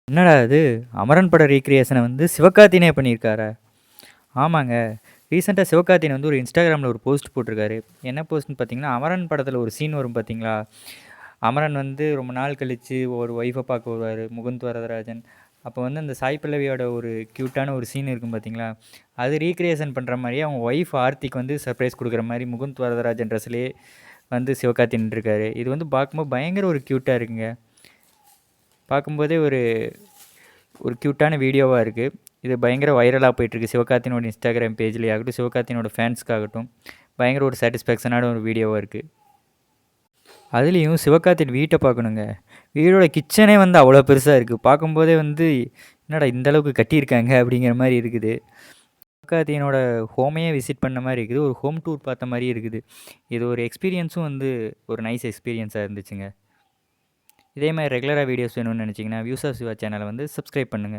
என்னடா இது! அமரன் பட ரீக்ரியேஷன வந்து சிவகார்த்திகேயனே பண்ணியிருக்காரா? ஆமாங்க. ரீசென்ட்டா சிவகார்த்திகேயன் வந்து ஒரு இன்ஸ்டாகிராம்ல ஒரு போஸ்ட் போட்டிருக்காரு. என்ன போஸ்ட்ன்னு பார்த்தீங்கன்னா, அமரன் படத்துல ஒரு சீன் வரும் பார்த்தீங்களா? அமரன் வந்து ரொம்ப நாள் கழிச்சு ஒரு ஒய்ஃப பார்க்க வருவாரு, முகுந்த் வரதராஜன். அப்போ வந்து அந்த சாய் பல்லவியோட ஒரு கியூட்டான ஒரு சீன் இருக்கும் பார்த்தீங்களா? அது ரீக்ரியேஷன் பண்ற மாரியே அவங்க ஒய்ஃப் ஆர்த்திக்கு வந்து சர்ப்ரைஸ் குடுக்குற மாரி முகுந்த் வரதராஜன் ட்ரெஸ்லயே வந்து சிவகார்த்திகேயன் நின்றுருக்காரு. இது வந்து பார்க்கும்போது பயங்கர ஒரு கியூட்டா இருக்குங்க. பார்க்கும்போதே ஒரு ஒரு கியூட்டான வீடியோவா இருக்கு. இது பயங்கர வைரலா போயிட்டுருக்கு. சிவகார்த்திகேயனோட இன்ஸ்டாகிராம் பேஜ்லயே ஆகட்டும், சிவகார்த்திகேயனோட ஃபேன்ஸ்க்காகட்டும், பயங்கர ஒரு சாட்டிஸ்ஃபேக்ஷனான ஒரு வீடியோவா இருக்கு. அதுலயும் சிவகார்த்திகேயன் வீட்ட பார்க்கணுங்க. வீடோட கிச்சனே வந்து அவ்வளோ பெருசா இருக்கு. பார்க்கும்போதே வந்து, என்னடா இந்த அளவுக்கு கட்டியிருக்காங்க அப்படிங்கிற மாரி இருக்குது. சிவகார்த்திகேயனோட ஹோமையே விசிட் பண்ண மாரி இருக்குது. ஒரு ஹோம் டூர் பார்த்த மாரியே இருக்குது. இது ஒரு எக்ஸ்பீரியன்ஸும் வந்து ஒரு நைஸ் எக்ஸ்பீரியன்ஸா இருந்துச்சுங்க. இதே மாரி ரெகுலரா வீடியோஸ் வேணும்னு நெனச்சீங்கன்னா, வியூஸ் ஆஃப் சிவா சேனல வந்து சப்ஸ்கிரைப் பண்ணுங்க.